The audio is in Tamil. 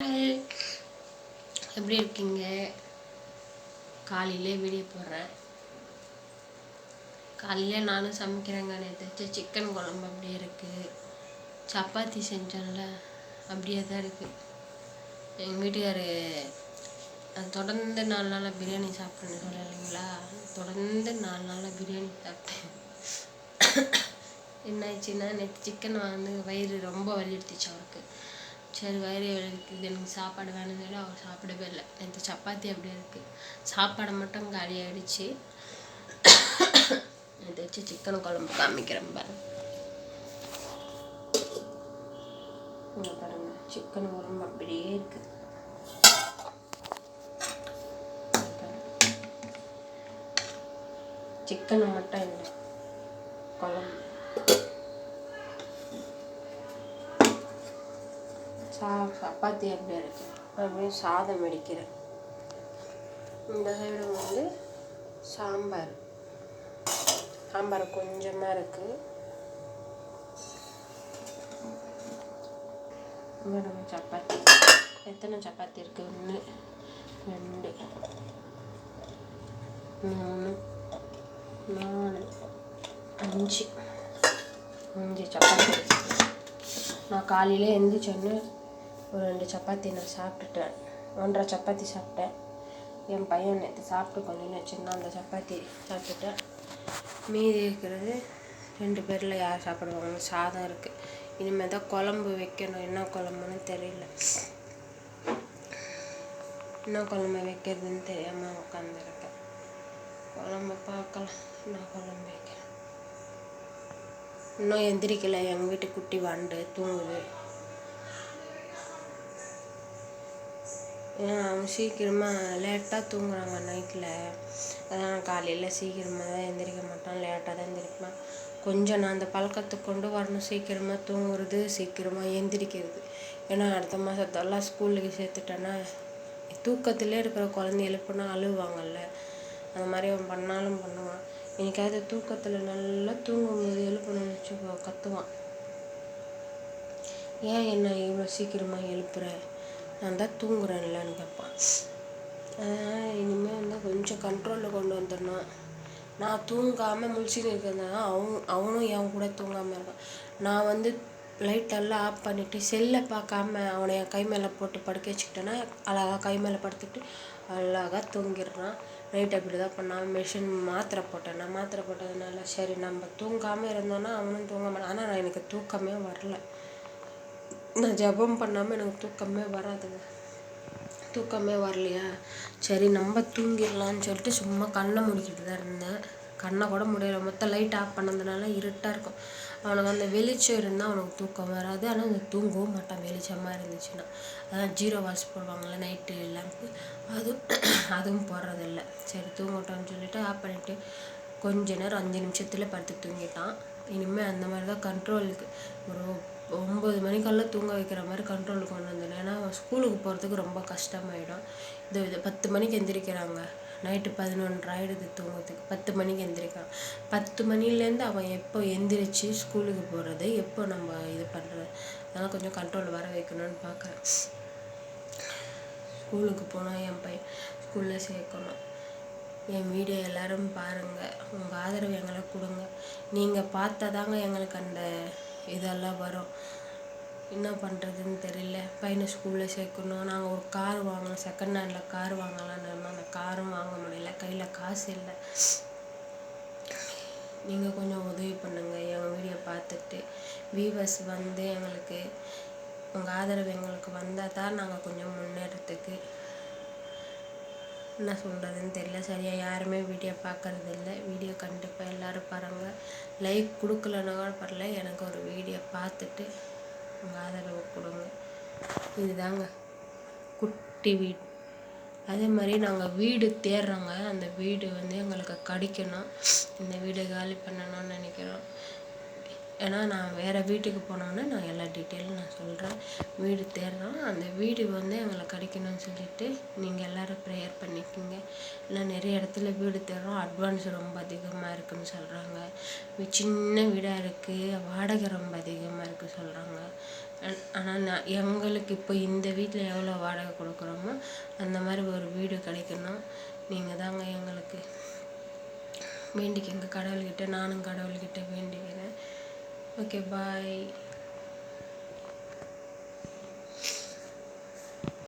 ஹாய், எப்படி இருக்கீங்க? காலையிலே வீடியோ போடுறேன். காலையில் நானும் சமைக்கிறேங்க. நேற்று சிக்கன் குழம்பு அப்படியே இருக்குது. சப்பாத்தி செஞ்சோம்ல அப்படியே தான் இருக்குது. எங்கள் வீட்டுக்காரு தொடர்ந்து 4 நாளாக பிரியாணி சாப்பிட்றேன்னு சொல்ல இல்லைங்களா, தொடர்ந்து 4 நாளாக பிரியாணி சாப்பிட்டேன். என்னாச்சுன்னா, நேற்று சிக்கன் வந்து வயிறு ரொம்ப வலிடுத்துச்சு அவருக்கு. சரி, வயிறு வலிக்குது, எனக்கு சாப்பாடு வேணும்னு சொல்லி அவர் சாப்பிடவே இல்லை. நேற்று சப்பாத்தி அப்படியே இருக்குது. சாப்பாடை மட்டும் காலி ஆகிடுச்சு. நேற்று வச்சு சிக்கன் குழம்பு காமிக்கிறேன் பாருங்க. இங்கே பாருங்க, சிக்கன் குழம்பு அப்படியே இருக்குது. சிக்கனை மட்டும் இல்லை, குழம்பு சப்பாத்தி அப்படியே இருக்கு. அப்படியே சாதம் வெடிக்கிறேன். இந்த சைடு வந்து சாம்பார் கொஞ்சமாக இருக்குது. மேடம் சப்பாத்தி எத்தனை சப்பாத்தி இருக்குது? 1 2 3 4 5 சப்பாத்தி இருக்குது. நான் காலையில் எழுந்திரிச்சோன்னு ஒரு 2 சப்பாத்தி நான் சாப்பிட்டுட்டேன். 1.5 சப்பாத்தி சாப்பிட்டேன். என் பையன் நேற்று சாப்பிட்டு கொஞ்சம் வச்சுருந்தான், அந்த சப்பாத்தி சாப்பிட்டுட்டேன். மீதி இருக்கிறது 2 பேரில் யார் சாப்பிடுவாங்க? சாதம் இருக்குது. இனிமேல் தான் குழம்பு வைக்கணும். என்ன குழம்புன்னு தெரியல. என்ன குழம்பு வைக்கிறதுன்னு தெரியாமல் உட்காந்துருக்கேன். குழம்பு பார்க்கலாம், என்ன குழம்பு வைக்கிறேன். இன்னும் எந்திரிக்கலை. எங்கள் வீட்டு குட்டி வாண்டு தூங்குது. அவன் சீக்கிரமாக லேட்டாக தூங்குறாங்க நைட்டில். அதான் காலையில் சீக்கிரமாக தான் எந்திரிக்க மாட்டான், லேட்டாக தான் எந்திரிப்பான். கொஞ்சம் நான் அந்த பழக்கத்தை கொண்டு வரணும். சீக்கிரமாக தூங்குறது, சீக்கிரமாக எந்திரிக்கிறது. ஏன்னா அடுத்த மாதத்தெல்லாம் ஸ்கூலுக்கு சேர்த்துட்டேன்னா தூக்கத்திலே இருக்கிற குழந்தை எழுப்புனா அழுவாங்கல்ல. அந்த மாதிரி அவன் பண்ணாலும் பண்ணுவான். எனக்காவது தூக்கத்தில் நல்லா தூங்கும்போது எழுப்பணும்னு வச்சு கத்துவான். ஏன் என்ன இவ்வளோ சீக்கிரமாக எழுப்புற, நான் தான் தூங்குறேன்லன்னு கேட்பான். இனிமேல் வந்து கொஞ்சம் கண்ட்ரோலில் கொண்டு வந்துடணும். நான் தூங்காமல் முழிச்சுன்னு இருக்கிறதுனால அவனும் என் கூட தூங்காமல் இருக்கான். நான் வந்து லைட்டெல்லாம் ஆஃப் பண்ணிவிட்டு செல்லை பார்க்காம அவனை என் கை மேலே போட்டு படுக்க வச்சுக்கிட்டேன்னா அழகாக கை மேலே படுத்துட்டு அழகாக தூங்கிடுறான். நைட் அப்படி தான் பண்ணாமல் மிஷின் மாத்திரை போட்டேன். நான் மாத்திரை போட்டதுனால சரி நம்ம தூங்காமல் இருந்தோன்னா அவனும் தூங்க மாட்டான். ஆனால் எனக்கு தூக்கமே வரல. நான் ஜெபம் பண்ணாமல் எனக்கு தூக்கமே வராதுங்க. தூக்கமே வரலையா, சரி நம்ம தூங்கிடலான்னு சொல்லிட்டு சும்மா கண்ணை முடிக்கிட்டு தான் இருந்தேன். கண்ணை கூட முடியல. மொத்தம் லைட் ஆஃப் பண்ணதுனால இருட்டாக இருக்கும். அவனுக்கு அந்த வெளிச்சம் இருந்தால் அவனுக்கு தூக்கம் வராது. ஆனால் அந்த தூங்கவும் மாட்டான் வெளிச்சமாக இருந்துச்சுன்னா. அதான் 0 வாட்ஸ் போடுவாங்கள்ல நைட்டு லேம்ப்பு, அதுவும் போடுறதில்ல. சரி தூங்கட்டோன்னு சொல்லிவிட்டு ஆஃப் பண்ணிவிட்டு கொஞ்ச நேரம் 5 நிமிஷத்தில் படுத்து தூங்கிட்டான். இனிமேல் அந்த மாதிரி தான் கண்ட்ரோலுக்கு ஒரு 9 மணிக்கெல்லாம் தூங்க வைக்கிற மாதிரி கண்ட்ரோலுக்கு கொண்டு வந்தேன். ஏன்னா ஸ்கூலுக்கு போகிறதுக்கு ரொம்ப கஷ்டமாயிடும். இது 10 மணிக்கு எந்திரிக்கிறாங்க. நைட்டு 11 ஆகிடுது தூங்குறதுக்கு. 10 மணிக்கு எந்திரிக்கிறான். 10 மணிலேருந்து அவன் எப்போ எந்திரிச்சு ஸ்கூலுக்கு போகிறது, எப்போ நம்ம இது பண்ணுறது, அதெல்லாம் கொஞ்சம் கண்ட்ரோல் வர வைக்கணும்னு பார்க்குறேன். ஸ்கூலுக்கு போனால் என் பையன் ஸ்கூலில் சேர்க்கணும். என் வீடியோ எல்லோரும் பாருங்கள், உங்கள் ஆதரவு எங்களுக்கு கொடுங்க. நீங்கள் பார்த்தா தாங்க எங்களுக்கு அந்த இதெல்லாம் வரும். என்ன பண்ணுறதுன்னு தெரியல. பையனை ஸ்கூலில் சேர்க்கணும். நாங்கள் ஒரு கார் வாங்கணும், செகண்ட் ஹேண்டில் கார் வாங்கலான்னு இருந்தோம். அந்த காரும் வாங்க முடியல, கையில் காசு இல்லை. நீங்கள் கொஞ்சம் உதவி பண்ணுங்கள். எங்கள் வீடியோ பார்த்துட்டு வியூவர்ஸ் வந்து எங்களுக்கு உங்கள் ஆதரவு எங்களுக்கு வந்தால் தான் நாங்கள் கொஞ்சம் முன்னேறத்துக்கு. என்ன சொல்கிறதுன்னு தெரியல. சரியாக யாருமே வீடியோ பார்க்குறது இல்லை. வீடியோ கண்டிப்பாக எல்லோரும் பாருங்கள். லைக் கொடுக்கலன்னா கூட பரல, எனக்கு ஒரு வீடியோ பார்த்துட்டு உங்கள் ஆதரவு கொடுங்க. இதுதாங்க குட்டி வீடு. அதே மாதிரி நாங்கள் வீடு தேடுறோங்க. அந்த வீடு வந்து எங்களுக்கு கிடைக்கணும். இந்த வீடு காலி பண்ணணும்னு நினைக்கிறோம். ஏன்னா நான் வேறு வீட்டுக்கு போனோன்னே நான் எல்லா டீட்டெயிலும் நான் சொல்கிறேன். வீடு தேடுறோம். அந்த வீடு வந்து எங்களுக்கு கிடைக்கணும்னு சொல்லிட்டு நீங்கள் எல்லோரும் ப்ரேயர் பண்ணிக்கோங்க. இல்லை நிறைய இடத்துல வீடு தேடுறோம், அட்வான்ஸ் ரொம்ப அதிகமாக இருக்குதுன்னு சொல்கிறாங்க. சின்ன வீடாக இருக்குது, வாடகை ரொம்ப அதிகமாக இருக்குது சொல்கிறாங்க. ஆனால் எங்களுக்கு இப்போ இந்த வீட்டில் எவ்வளோ வாடகை கொடுக்குறோமோ அந்த மாதிரி ஒரு வீடு கிடைக்கணும். நீங்கள் தாங்க எங்களுக்கு வேண்டிக்கங்க கடவுள்கிட்ட. நானும் கடவுள்கிட்ட வேண்டிக்கிறேன். ஓகே, பாய்.